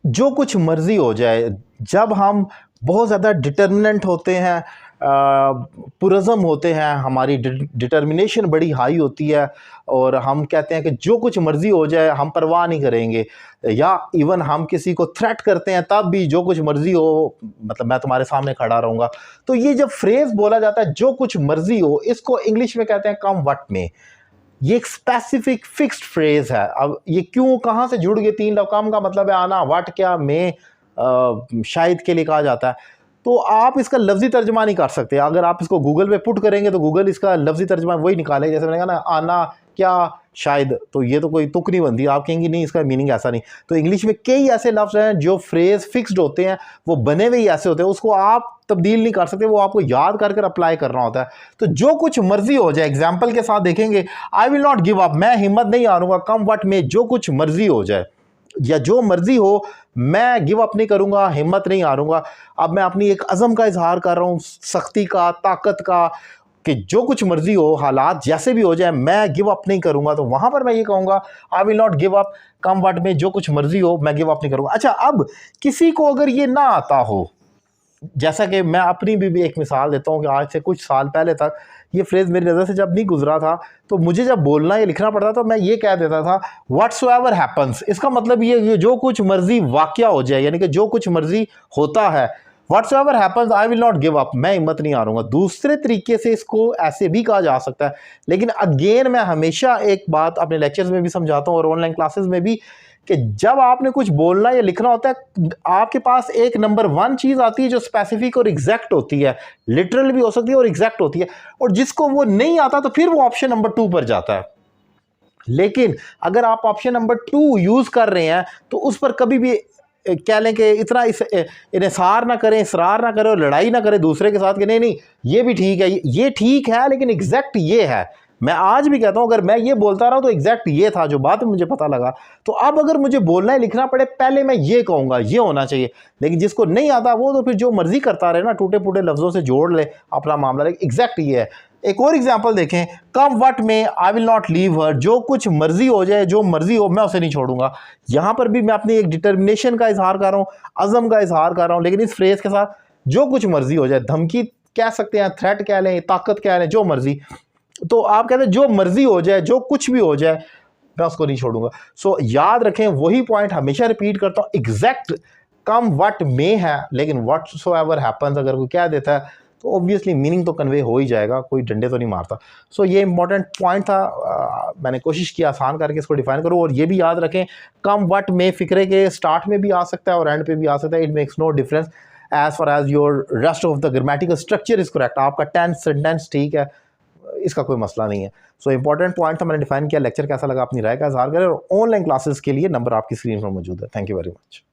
जो कुछ मर्जी हो जाए, जब हम बहुत ज़्यादा डिटर्मिनेंट होते हैं, पुरज़म होते हैं, हमारी डिटर्मिनेशन बड़ी हाई होती है और हम कहते हैं कि जो कुछ मर्जी हो जाए हम परवाह नहीं करेंगे, या इवन हम किसी को थ्रेट करते हैं तब भी जो कुछ मर्जी हो, मतलब मैं तुम्हारे सामने खड़ा रहूँगा। तो ये जब फ्रेज़ बोला जाता है जो कुछ मर्जी हो, इसको इंग्लिश में कहते हैं कम व्हाट मे। ये एक स्पेसिफिक फिक्स्ड फ्रेज है। अब ये क्यों कहाँ से जुड़ गए तीन लव, का मतलब है आना, व्हाट क्या, में शायद के लिए कहा जाता है। तो आप इसका लफ्जी तर्जमा नहीं कर सकते। अगर आप इसको गूगल पे पुट करेंगे तो गूगल इसका लफ्जी तर्जमा वही निकालेगा, जैसे मैंने कहा ना, आना क्या शायद, तो ये तो कोई तुक नहीं बनती। आप कहेंगे नहीं इसका मीनिंग ऐसा नहीं। तो इंग्लिश में कई ऐसे लफ्ज हैं जो फ्रेज फिक्स्ड होते हैं, वो बने हुए ही ऐसे होते हैं, उसको आप तब्दील नहीं कर सकते, वो आपको याद कर कर अप्लाई करना होता है। तो जो कुछ मर्जी हो जाए, एग्जाम्पल के साथ देखेंगे, I will not give up, मैं हिम्मत नहीं हारूंगा, कम व्हाट मे, जो कुछ मर्जी हो जाए या जो मर्जी हो, मैं गिव अप नहीं करूंगा, हिम्मत नहीं हारूंगा। अब मैं अपनी एक अज़म का इजहार कर रहा हूँ, सख्ती का, ताकत का, कि जो कुछ मर्जी हो, हालात जैसे भी हो जाए, मैं गिव अप नहीं करूंगा। तो वहां पर मैं ये कहूंगा, I will not give up, come what में, जो कुछ मर्जी हो मैं गिव अप नहीं करूंगा। अच्छा, अब किसी को अगर ये ना आता हो, जैसा कि मैं अपनी भी एक मिसाल देता हूँ कि आज से कुछ साल पहले तक ये फ्रेज़ मेरी नज़र से जब नहीं गुजरा था, तो मुझे जब बोलना या लिखना पड़ता तो मैं ये कह देता था, व्हाट्सोएवर हैपन्स। इसका मतलब ये जो कुछ मर्जी वाक़या हो जाए, यानी कि जो कुछ मर्जी होता है, whatsoever happens I will not give up, मैं हिम्मत नहीं हारूंगा। दूसरे तरीके से इसको ऐसे भी कहा जा सकता है, लेकिन अगेन मैं हमेशा एक बात अपने लेक्चर्स में भी समझाता हूँ और ऑनलाइन क्लासेस में भी, कि जब आपने कुछ बोलना या लिखना होता है, आपके पास एक नंबर वन चीज आती है जो स्पेसिफिक और एग्जैक्ट होती है, लिटरल भी हो सकती है और एग्जैक्ट होती है, और जिसको वो नहीं आता तो फिर वो ऑप्शन नंबर 2 पर जाता है। लेकिन अगर आप ऑप्शन नंबर 2 यूज कर रहे हैं तो उस पर कभी भी कह लें कि इतना इनसार ना करें, इसरार ना करें और लड़ाई ना करें दूसरे के साथ कि नहीं नहीं ये भी ठीक है, ये ठीक है लेकिन एग्जैक्ट ये है। मैं आज भी कहता हूं, अगर मैं ये बोलता रहा तो एग्जैक्ट ये था जो बात मुझे पता लगा, तो अब अगर मुझे बोलना है लिखना पड़े, पहले मैं ये कहूंगा ये होना चाहिए। लेकिन जिसको नहीं आता वो तो फिर जो मर्जी करता रहे ना, टूटे फूटे लफ्जों से जोड़ ले अपना मामला, लेकिन एग्जैक्ट ये है। एक और एग्जाम्पल देखें, कम व्हाट में, I will not leave her, जो कुछ मर्जी हो जाए, जो मर्जी हो मैं उसे नहीं छोड़ूंगा। यहां पर भी मैं अपनी एक डिटर्मिनेशन का इजहार कर रहा हूं, अज़म का इजहार कर रहा हूं, लेकिन इस फ्रेज के साथ जो कुछ मर्जी हो जाए, धमकी कह सकते हैं, थ्रेट कह लें, ताकत कह लें, जो मर्जी। तो आप कहते हैं जो मर्जी हो जाए, जो कुछ भी हो जाए, मैं उसको नहीं छोड़ूंगा। सो याद रखें, वही पॉइंट हमेशा रिपीट करता हूं, एग्जैक्ट कम व्हाट में है, लेकिन व्हाटसोएवर हैपेंस अगर कोई कह देता है तो ऑब्वियसली मीनिंग तो कन्वे हो ही जाएगा, कोई डंडे तो नहीं मारता। सो ये इंपॉर्टेंट पॉइंट था, मैंने कोशिश की आसान करके इसको डिफाइन करूँ। और ये भी याद रखें, कम व्हाट में फिक्रे के स्टार्ट में भी आ सकता है और एंड पे भी आ सकता है, it makes no difference as far as your rest of the grammatical structure is correct. आपका टेंस सेंटेंस ठीक है, इसका कोई मसला नहीं है। सो इंपॉर्टेंट पॉइंट था, मैंने डिफाइन किया। लेक्चर कैसा लगा अपनी राय का इजहार करें, और ऑनलाइन क्लासेस के लिए नंबर आपकी स्क्रीन पर मौजूद है। Thank you very much.